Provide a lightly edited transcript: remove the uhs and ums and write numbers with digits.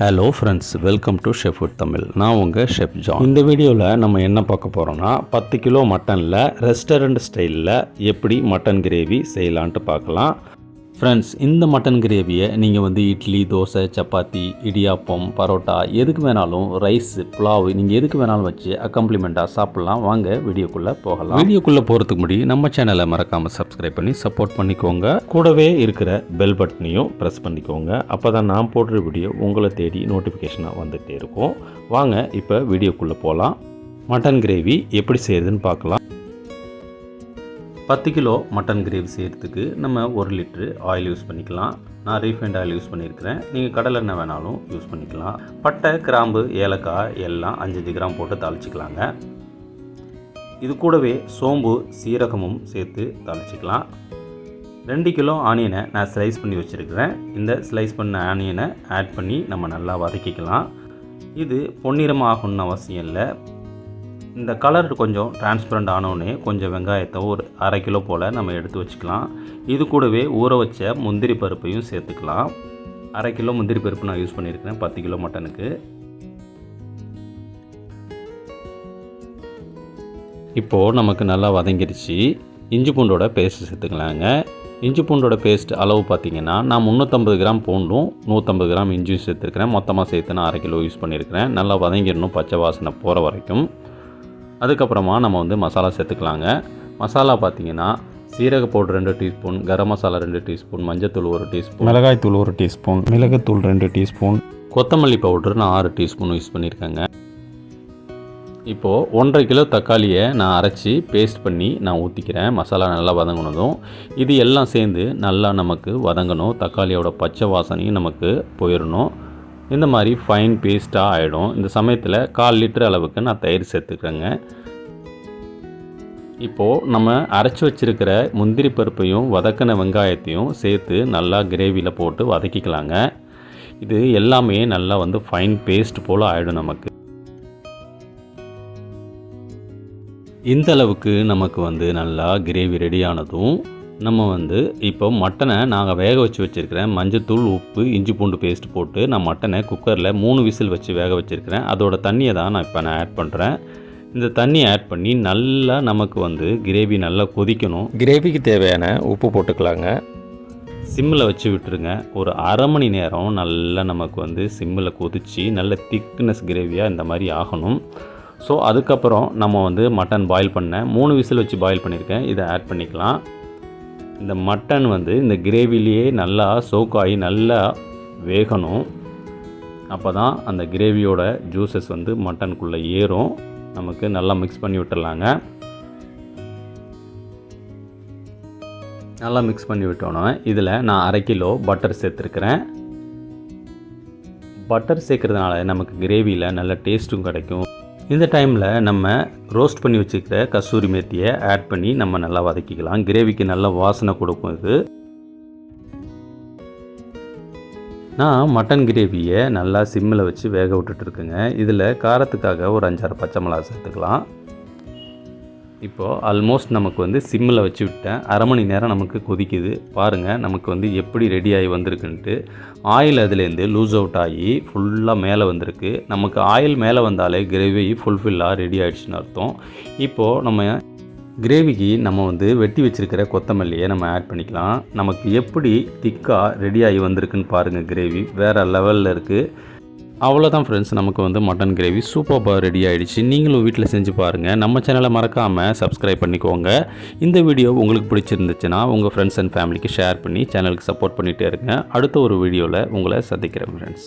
Hello friends, welcome to chef food Tamil. நான் உங்கள் chef John. இந்த வீடியோவில் நம்ம என்ன பார்க்க போகிறோம்னா 10 கிலோ மட்டனில் ரெஸ்டாரண்ட் ஸ்டைலில் எப்படி மட்டன் கிரேவி செய்யலான்ட்டு பார்க்கலாம். ஃப்ரெண்ட்ஸ், இந்த மட்டன் கிரேவியை நீங்கள் இட்லி, தோசை, சப்பாத்தி, இடியாப்பம், பரோட்டா எதுக்கு வேணாலும், ரைஸ், புலாவ் நீங்கள் எதுக்கு வேணாலும் வச்சு அக்கம்ப்ளிமெண்ட்டாக சாப்பிட்லாம். வாங்க வீடியோக்குள்ளே போகலாம். வீடியோக்குள்ளே போகிறதுக்கு முன்னாடி நம்ம சேனலை மறக்காமல் சப்ஸ்கிரைப் பண்ணி சப்போர்ட் பண்ணிக்கோங்க. கூடவே இருக்கிற பெல் பட்டனையும் ப்ரெஸ் பண்ணிக்கோங்க. அப்போ தான் நான் போடுற வீடியோ உங்களை தேடி நோட்டிஃபிகேஷனாக வந்துகிட்டே இருக்கும். வாங்க இப்போ வீடியோக்குள்ளே போகலாம். மட்டன் கிரேவி எப்படி செய்யுதுன்னு பார்க்கலாம். 10 கிலோ மட்டன் கிரேவி செய்கிறதுக்கு நம்ம 1 லிட்ரு ஆயில் யூஸ் பண்ணிக்கலாம். நான் ரீஃபைண்ட் ஆயில் யூஸ் பண்ணியிருக்கிறேன். நீங்கள் கடலெண்ணெய் வேணாலும் யூஸ் பண்ணிக்கலாம். பட்டை, கிராம்பு, ஏலக்காய் எல்லாம் 5 கிராம் போட்டு தாளிச்சிக்கலாங்க. இது கூடவே சோம்பு, சீரகமும் சேர்த்து தாளிச்சிக்கலாம். 2 கிலோ ஆனியனை நான் ஸ்லைஸ் பண்ணி வச்சுருக்கிறேன். இந்த ஸ்லைஸ் பண்ண ஆனியனை ஆட் பண்ணி நம்ம நல்லா வதக்கிக்கலாம். இது பொன்னிறமாக ஆகணும்னு அவசியம் இல்லை. இந்த கலர் கொஞ்சம் டிரான்ஸ்பரண்ட் ஆனோடனே கொஞ்சம் வெங்காயத்தை ஒரு 1/2 கிலோ போல் நம்ம எடுத்து வச்சுக்கலாம். இது கூடவே ஊற வச்ச முந்திரி பருப்பையும் சேர்த்துக்கலாம். 1/2 கிலோ முந்திரி பருப்பு நான் யூஸ் பண்ணியிருக்கிறேன் 10 கிலோ மட்டனுக்கு. இப்போது நமக்கு நல்லா வதங்கிடுச்சு. இஞ்சி பூண்டோட பேஸ்ட்டு சேர்த்துக்கலாங்க. இஞ்சி பூண்டோட பேஸ்ட் அளவு பார்த்திங்கன்னா நான் 350 கிராம் பூண்டும் 150 கிராம் இஞ்சியும் சேர்த்துருக்கிறேன். மொத்தமாக சேர்த்து நான் 1/2 கிலோ யூஸ் பண்ணியிருக்கிறேன். நல்லா வதங்கிடணும், பச்சை வாசனை போகிற வரைக்கும். அதுக்கப்புறமா நம்ம மசாலா சேர்த்துக்கலாங்க. மசாலா பார்த்திங்கன்னா சீரக powder 2 teaspoon, garam masala 2 teaspoon, மஞ்சத்தூள் 1 டீஸ்பூன், மிளகாய்த்தூள் 1 டீஸ்பூன், மிளகுத்தூள் 2 டீஸ்பூன், கொத்தமல்லி பவுடர் நான் 6 டீஸ்பூன் யூஸ் பண்ணியிருக்கேங்க. இப்போது 1.5 கிலோ தக்காளியை நான் அரைச்சி பேஸ்ட் பண்ணி நான் ஊற்றிக்கிறேன். மசாலா நல்லா வதங்கினதும் இது எல்லாம் சேர்ந்து நல்லா நமக்கு வதங்கணும். தக்காளியோட பச்சை வாசனையும் நமக்கு போயிடணும். இந்த மாதிரி ஃபைன் பேஸ்ட்டாக ஆகிடும். இந்த சமயத்தில் 1/4 லிட்டர் அளவுக்கு நான் தயிர் சேர்த்துக்கிறேங்க. இப்போது நம்ம அரைச்சி வச்சுருக்கிற முந்திரி பருப்பையும் வதக்கின வெங்காயத்தையும் சேர்த்து நல்லா கிரேவியில் போட்டு வதக்கிக்கலாங்க. இது எல்லாமே நல்லா ஃபைன் பேஸ்ட் போல் ஆகிடும் நமக்கு. இந்த அளவுக்கு நமக்கு நல்லா கிரேவி ரெடியானதும் நம்ம இப்போ மட்டனை நாங்கள் வேக வச்சு வச்சுருக்கிறேன். மஞ்சத்தூள், உப்பு, இஞ்சி பூண்டு பேஸ்ட் போட்டு நான் மட்டனை குக்கரில் 3 விசில் வச்சு வேக வச்சுருக்கிறேன். அதோட தண்ணியை தான் நான் ஆட் பண்ணுறேன். இந்த தண்ணியை ஆட் பண்ணி நல்லா நமக்கு கிரேவி நல்லா கொதிக்கணும். கிரேவிக்கு தேவையான உப்பு போட்டுக்கலாங்க. சிம்மில் வச்சு விட்டுருங்க. ஒரு 1/2 மணி நேரம் நல்லா நமக்கு சிம்மில் கொதித்து நல்ல திக்னஸ் கிரேவியாக இந்த மாதிரி ஆகணும். ஸோ அதுக்கப்புறம் நம்ம மட்டன் பாயில் பண்ணேன். 3 விசில் வச்சு பாயில் பண்ணியிருக்கேன். இதை ஆட் பண்ணிக்கலாம். இந்த மட்டன் இந்த கிரேவிலேயே நல்லா சோக் ஆகி நல்லா வேகணும். அப்போ தான் அந்த கிரேவியோட ஜூஸஸ் மட்டனுக்குள்ளே ஏறும். நமக்கு நல்லா மிக்ஸ் பண்ணி விட்டுடலாங்க. நல்லா மிக்ஸ் பண்ணி விட்டோன்னா இதில் நான் 1/2 கிலோ பட்டர் சேர்த்துருக்கிறேன். பட்டர் சேர்க்குறதுனால நமக்கு கிரேவியில் நல்ல டேஸ்ட்டும் கிடைக்கும். இந்த டைமில் நம்ம ரோஸ்ட் பண்ணி வச்சுக்கிற கஸ்தூரி மேத்தியை ஆட் பண்ணி நம்ம நல்லா வதக்கிக்கலாம். கிரேவிக்கு நல்ல வாசனை கொடுக்கும். இது நான் மட்டன் கிரேவியை நல்லா சிம்மில் வச்சு வேக விட்டுட்டுருக்குங்க. இதில் காரத்துக்காக ஒரு 5-6 பச்சை மிளகா சேர்த்துக்கலாம். இப்போது ஆல்மோஸ்ட் நமக்கு சிம்மில் வச்சு விட்டேன். 1/2 மணி நேரம் நமக்கு கொதிக்குது. பாருங்கள் நமக்கு எப்படி ரெடி ஆகி வந்திருக்குன்ட்டு. ஆயில் அதுலேருந்து லூஸ் அவுட் ஆகி ஃபுல்லாக மேலே வந்திருக்கு. நமக்கு ஆயில் மேலே வந்தாலே கிரேவி ஃபுல்ஃபில்லாக ரெடி ஆகிடுச்சின்னு அர்த்தம். இப்போது நம்ம கிரேவிக்கு நம்ம வெட்டி வச்சுருக்கிற கொத்தமல்லியை நம்ம ஆட் பண்ணிக்கலாம். நமக்கு எப்படி திக்காக ரெடி ஆகி வந்திருக்குன்னு பாருங்கள். கிரேவி வேறு லெவலில் இருக்குது. அவ்வளோதான் ஃப்ரெண்ட்ஸ், நமக்கு மட்டன் கிரேவி சூப்பராக ரெடி ஆகிடுச்சு. நீங்களும் வீட்டில் செஞ்சு பாருங்கள். நம்ம சேனலை மறக்காமல் சப்ஸ்கிரைப் பண்ணிக்கோங்க. இந்த வீடியோ உங்களுக்கு பிடிச்சிருந்துச்சுன்னா உங்கள் ஃப்ரெண்ட்ஸ் அண்ட் ஃபேமிலிக்கு ஷேர் பண்ணி சேனலுக்கு சப்போர்ட் பண்ணிகிட்டே இருங்க. அடுத்த ஒரு வீடியோவில் உங்களை சந்திக்கிறேன் ஃப்ரெண்ட்ஸ்.